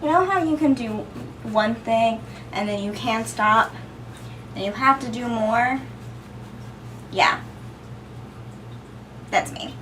You know how you can do one thing and then you can't stop and you have to do more? Yeah. That's me.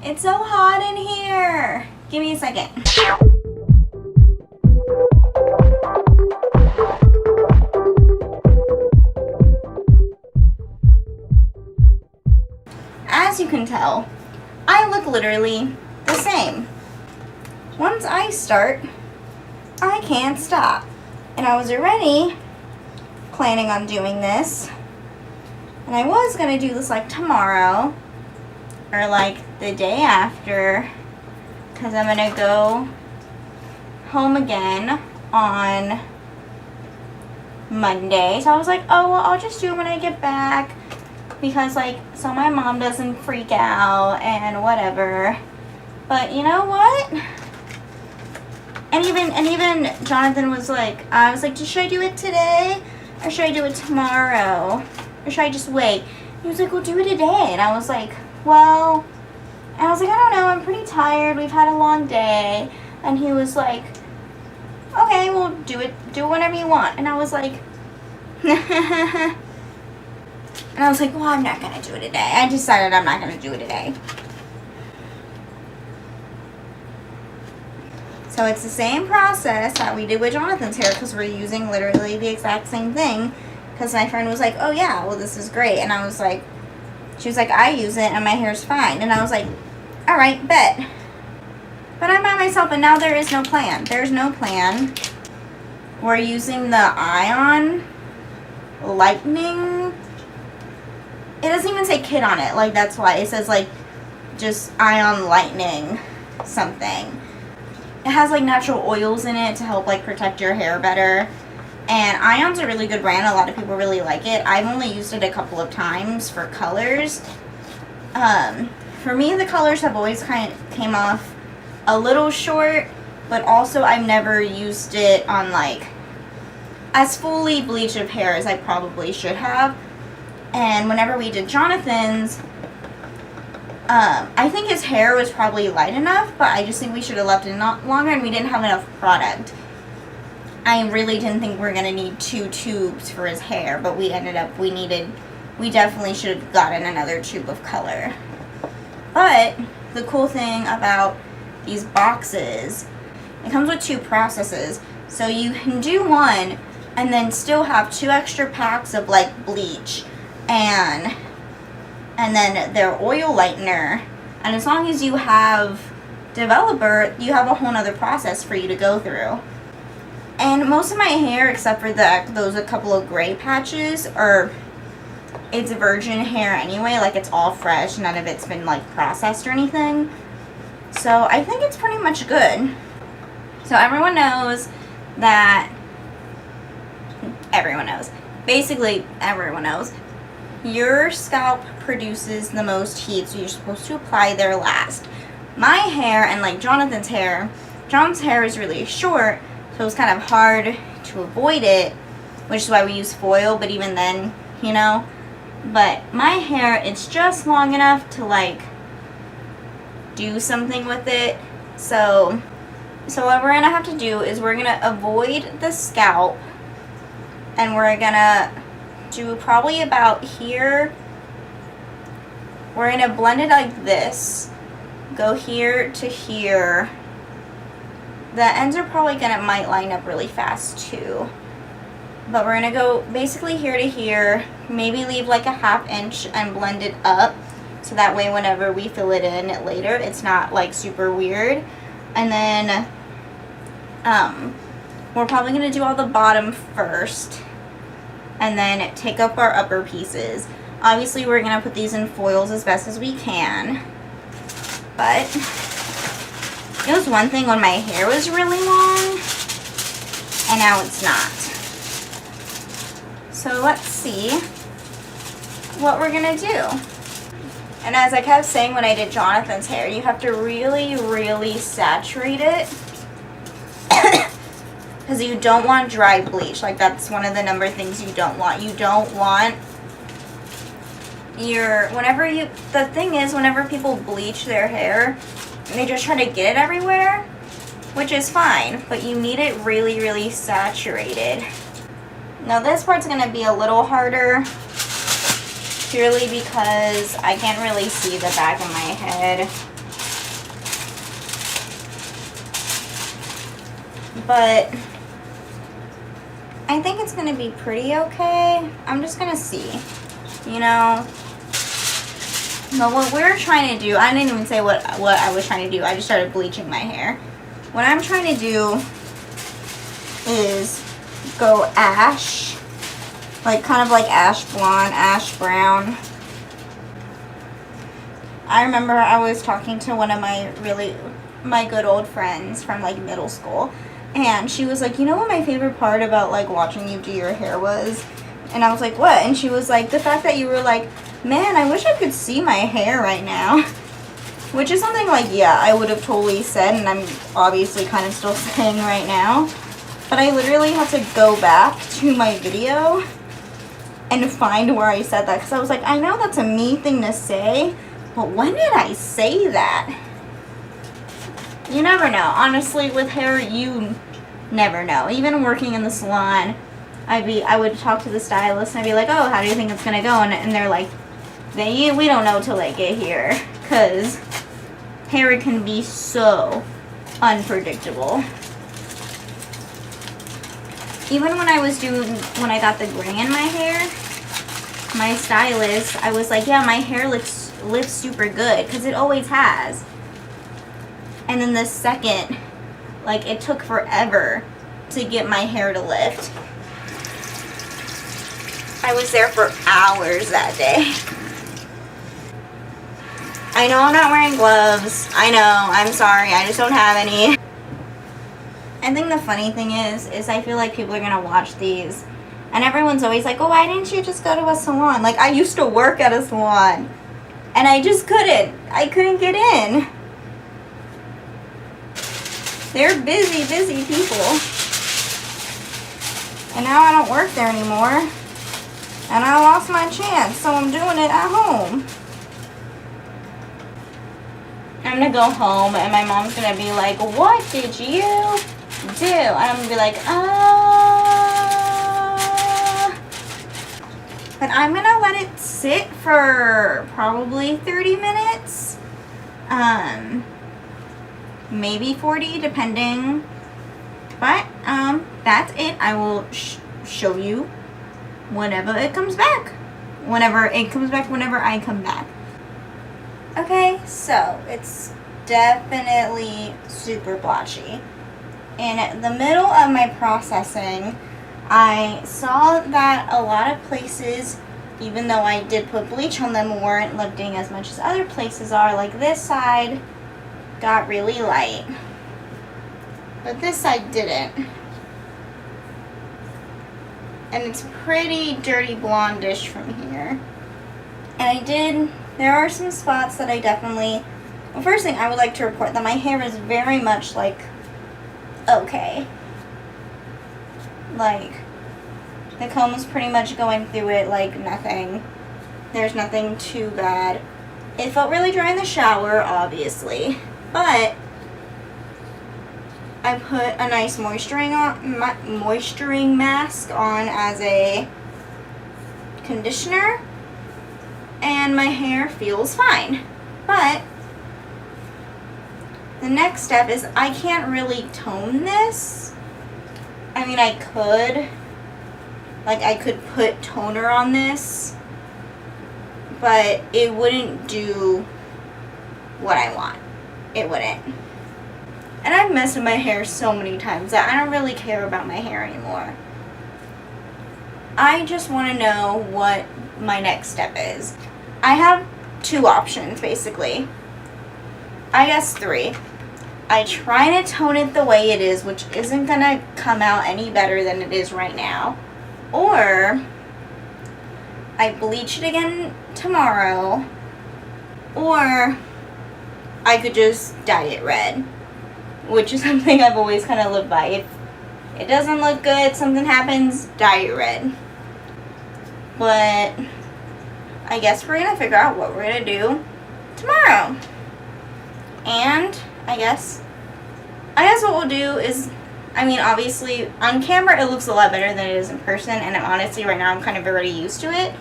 It's so hot in here. Give me a second. As you can tell, I look literally the same. Once I start, I can't stop. And I was already planning on doing this. And I was going to do this like tomorrow or like the day after, because I'm going to go home again on Monday. So I was like, oh, well, I'll just do it when I get back, because like, so my mom doesn't freak out and whatever. But you know what? And even Jonathan was like, I was like, should I do it today or should I do it tomorrow? Or should I just wait? He was like, well, do it today. And I was like, well, I don't know, I'm pretty tired. We've had a long day. And he was like, okay, well, do it whenever you want. And I was like, and I was like, well, I'm not going to do it today. I decided I'm not going to do it today. So it's the same process that we did with Jonathan's hair, because we're using literally the exact same thing. Because my friend was like, oh yeah, well, this is great. And I was like, she was like, I use it and my hair's fine. And I was like, all right, bet. But I'm by myself and now there is no plan. There's no plan. We're using the ion lightning. It doesn't even say kit on it. Like, that's why it says like just ion lightning something. It has like natural oils in it to help like protect your hair better. And Ion's a really good brand. A lot of people really like it. I've only used it a couple of times for colors. For me, the colors have always kind of came off a little short, but also I've never used it on like as fully bleach of hair as I probably should have. And whenever we did Jonathan's, I think his hair was probably light enough, but I just think we should have left it longer, and we didn't have enough product. I really didn't think we were going to need 2 tubes for his hair, but we definitely should have gotten another tube of color. But the cool thing about these boxes, it comes with 2 processes. So you can do one and then still have 2 extra packs of like bleach and then their oil lightener. And as long as you have developer, you have a whole nother process for you to go through. And most of my hair, except for those a couple of gray patches, it's virgin hair anyway. Like, it's all fresh. None of it's been like processed or anything. So I think it's pretty much good. So everyone knows that, basically everyone knows, your scalp produces the most heat, so you're supposed to apply there last. My hair, and like Jonathan's hair is really short, so it's kind of hard to avoid it, which is why we use foil, but even then, you know. But my hair, it's just long enough to like do something with it. So what we're gonna have to do is we're gonna avoid the scalp, and we're gonna do probably about here. We're gonna blend it like this, go here to here. The ends are probably might line up really fast too, but we're gonna go basically here to here, maybe leave like a 1/2 inch and blend it up, so that way whenever we fill it in later, it's not like super weird. And then we're probably gonna do all the bottom first, and then take up our upper pieces. Obviously, we're gonna put these in foils as best as we can, but it was one thing when my hair was really long, and now it's not. So let's see what we're gonna do. And as I kept saying when I did Jonathan's hair, you have to really, really saturate it, because you don't want dry bleach. Like, that's one of the number things you don't want. You don't want the thing is, whenever people bleach their hair, and they just try to get it everywhere, which is fine, but you need it really, really saturated. Now this part's gonna be a little harder, purely because I can't really see the back of my head. But I think it's gonna be pretty okay. I'm just gonna see, you know. But what we're trying to do, I didn't even say what I was trying to do. I just started bleaching my hair. What I'm trying to do is go ash, like kind of like ash blonde, ash brown. I remember I was talking to one of my good old friends from like middle school, and she was like, you know what my favorite part about like watching you do your hair was? And I was like, what? And she was like, the fact that you were like, man, I wish I could see my hair right now. Which is something like, yeah, I would have totally said, and I'm obviously kind of still saying right now. But I literally had to go back to my video and find where I said that. Because I was like, I know that's a me thing to say, but when did I say that? You never know. Honestly, with hair, you never know. Even working in the salon, I would talk to the stylist and I'd be like, oh, how do you think it's going to go? And they're like, we don't know till I get here. Because hair can be so unpredictable. Even when I got the gray in my hair, my stylist, I was like, yeah, my hair lifts super good, because it always has. And then the second, like, it took forever to get my hair to lift. I was there for hours that day. I know I'm not wearing gloves. I know, I'm sorry, I just don't have any. I think the funny thing is I feel like people are gonna watch these and everyone's always like, oh, why didn't you just go to a salon? Like, I used to work at a salon and I just couldn't. I couldn't get in. They're busy people. And now I don't work there anymore. And I lost my chance, so I'm doing it at home. I'm gonna go home and my mom's gonna be like, what did you do? And I'm gonna be like, But I'm gonna let it sit for probably 30 minutes. Maybe 40, depending. But, that's it. I will show you whenever it comes back. Whenever I come back. Okay, so it's definitely super blotchy. In the middle of my processing, I saw that a lot of places, even though I did put bleach on them, weren't lifting as much as other places are. Like this side got really light, but this side didn't. And it's pretty dirty blondish from here. And there are some spots that I definitely, well, first thing I would like to report that my hair is very much like okay. Like, the comb is pretty much going through it like nothing. There's nothing too bad. It felt really dry in the shower, obviously, but I put a nice moisturizing mask on as a conditioner, and my hair feels fine. But the next step is I can't really tone this. I mean, I could. Like, I could put toner on this, but it wouldn't do what I want. It wouldn't. And I've messed with my hair so many times that I don't really care about my hair anymore. I just want to know what my next step is. I have two options, basically. I guess three. I try to tone it the way it is, which isn't going to come out any better than it is right now. Or I bleach it again tomorrow. Or I could just dye it red, which is something I've always kind of lived by. If it doesn't look good, something happens, dye it red. But I guess we're going to figure out what we're going to do tomorrow. And I guess I guess what we'll do is, I mean, obviously on camera it looks a lot better than it is in person, and honestly right now I'm kind of already used to it.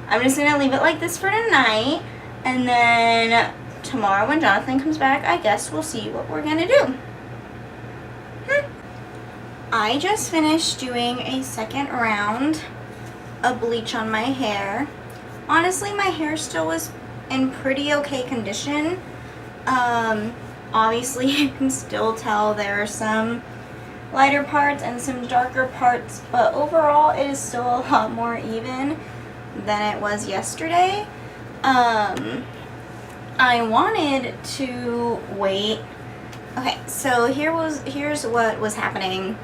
I'm just gonna leave it like this for tonight, and then tomorrow when Jonathan comes back, I guess we'll see what we're gonna do. I just finished doing a second round of bleach on my hair. Honestly, my hair still was in pretty okay condition. Obviously you can still tell there are some lighter parts and some darker parts, but overall it is still a lot more even than it was yesterday. I wanted to wait. Okay, so here's what was happening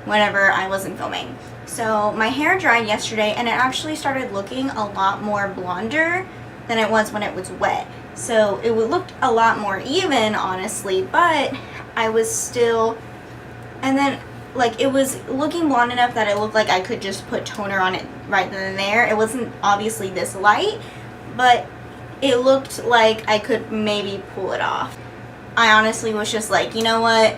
whenever I wasn't filming. So my hair dried yesterday and it actually started looking a lot more blonder than it was when it was wet. So it looked a lot more even, honestly, but I was still, and then like it was looking blonde enough that it looked like I could just put toner on it right then and there. It wasn't obviously this light, but it looked like I could maybe pull it off. I honestly was just like, you know what?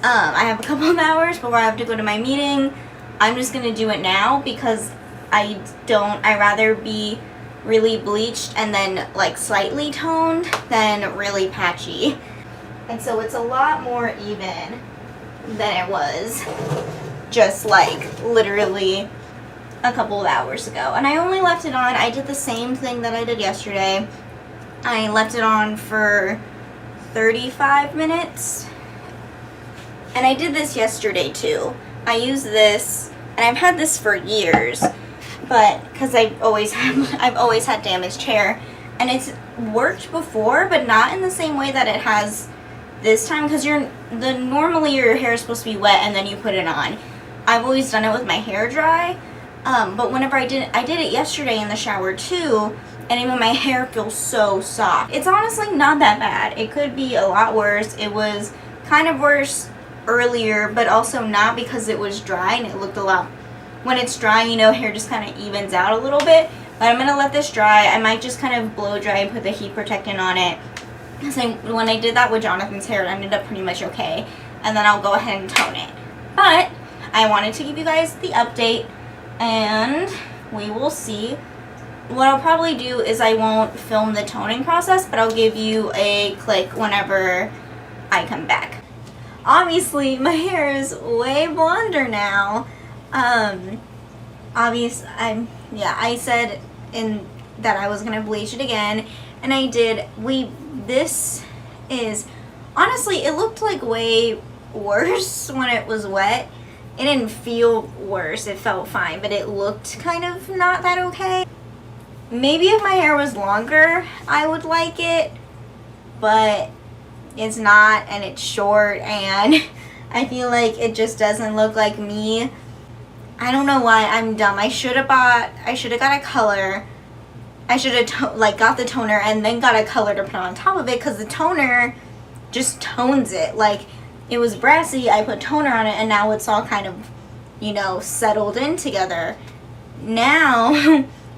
I have a couple of hours before I have to go to my meeting. I'm just gonna do it now because I'd rather be really bleached and then like slightly toned than really patchy. And so it's a lot more even than it was just like literally a couple of hours ago. And I only left it on, I did the same thing that I did yesterday. I left it on for 35 minutes. And I did this yesterday too. I use this, and I've had this for years, but because I've always had damaged hair, and it's worked before, but not in the same way that it has this time. Because normally your hair is supposed to be wet and then you put it on. I've always done it with my hair dry, but whenever I did it yesterday in the shower too, and even my hair feels so soft. It's honestly not that bad. It could be a lot worse. It was kind of worse earlier, but also not because it was dry and it looked a lot. When it's dry, you know, hair just kind of evens out a little bit. But I'm gonna let this dry. I might just kind of blow dry and put the heat protectant on it. Because when I did that with Jonathan's hair, it ended up pretty much okay. And then I'll go ahead and tone it. But I wanted to give you guys the update, and we will see. What I'll probably do is I won't film the toning process, but I'll give you a click whenever I come back. Obviously, my hair is way blonder now. I said that I was gonna bleach it again, and I did. This is, honestly, it looked like way worse when it was wet. It didn't feel worse, it felt fine, but it looked kind of not that okay. Maybe if my hair was longer, I would like it, but it's not, and it's short, and I feel like it just doesn't look like me. I don't know why. I'm dumb. I should have got a color. I should have got the toner and then got a color to put on top of it, because the toner just tones it. Like, it was brassy, I put toner on it, and now it's all kind of, you know, settled in together. Now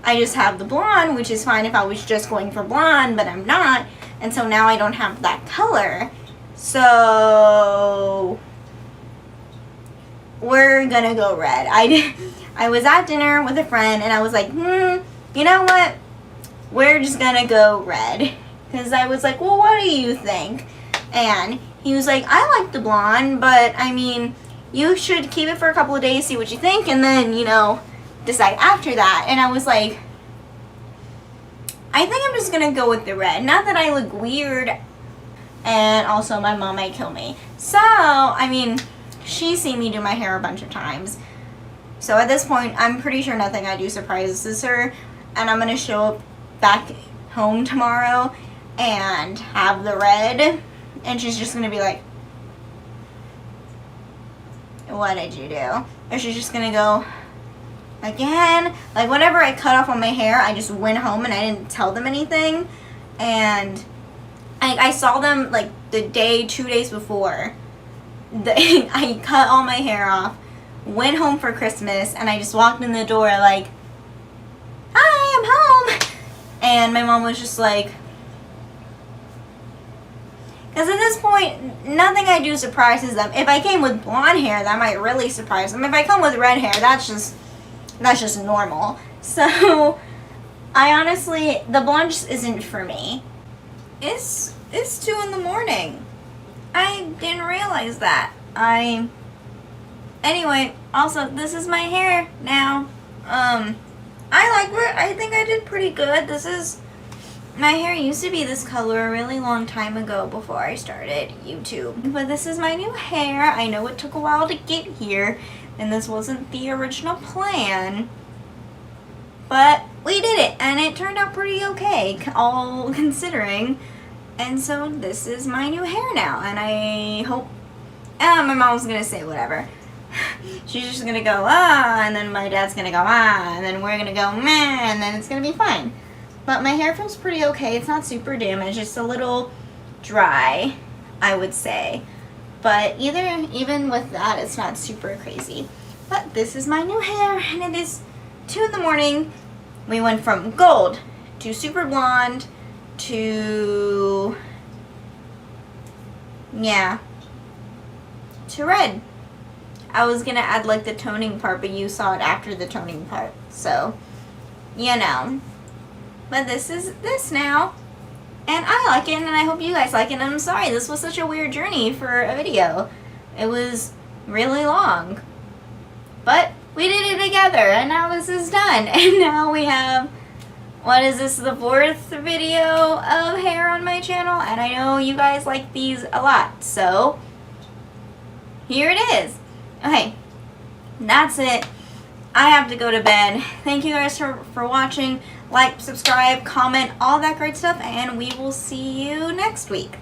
I just have the blonde, which is fine if I was just going for blonde, but I'm not. And so now I don't have that color. So we're gonna go red. I was at dinner with a friend and I was like, you know what? We're just gonna go red. Because I was like, well, what do you think? And he was like, I like the blonde, but I mean, you should keep it for a couple of days, see what you think, and then, you know, decide after that. And I was like, I think I'm just gonna go with the red. Not that I look weird, and also my mom might kill me. So, I mean, she's seen me do my hair a bunch of times. So at this point, I'm pretty sure nothing I do surprises her, and I'm gonna show up back home tomorrow and have the red, and she's just gonna be like, what did you do? Or she's just gonna go, again. Like, whenever I cut off on my hair, I just went home and I didn't tell them anything, and I saw them like the 2 days before I cut all my hair off, went home for Christmas, and I just walked in the door like, hi, I'm home. And my mom was just like, Because at this point, nothing I do surprises them. If I came with blonde hair, that might really surprise them. If I come with red hair, that's just normal. So, I honestly, the blonde just isn't for me. It's 2 in the morning. I didn't realize that. Anyway, also, this is my hair now. I think I did pretty good. My hair used to be this color a really long time ago before I started YouTube. But this is my new hair. I know it took a while to get here, and this wasn't the original plan. But we did it, and it turned out pretty okay, all considering. And so this is my new hair now, and I hope... my mom's gonna say whatever. She's just gonna go, ah, and then my dad's gonna go, ah, and then we're gonna go, meh, and then it's gonna be fine. But my hair feels pretty okay. It's not super damaged. It's a little dry, I would say. But even with that, it's not super crazy. But this is my new hair, and it is 2 in the morning. We went from gold to super blonde to, yeah, to red. I was gonna add like the toning part, but you saw it after the toning part. So, you know. But this is this now. And I like it, and I hope you guys like it. And I'm sorry, this was such a weird journey for a video. It was really long. But we did it together, and now this is done. And now we have, what is this, the 4th video of hair on my channel? And I know you guys like these a lot. So, here it is. Okay, that's it. I have to go to bed. Thank you guys for watching. Like, subscribe, comment, all that great stuff, and we will see you next week.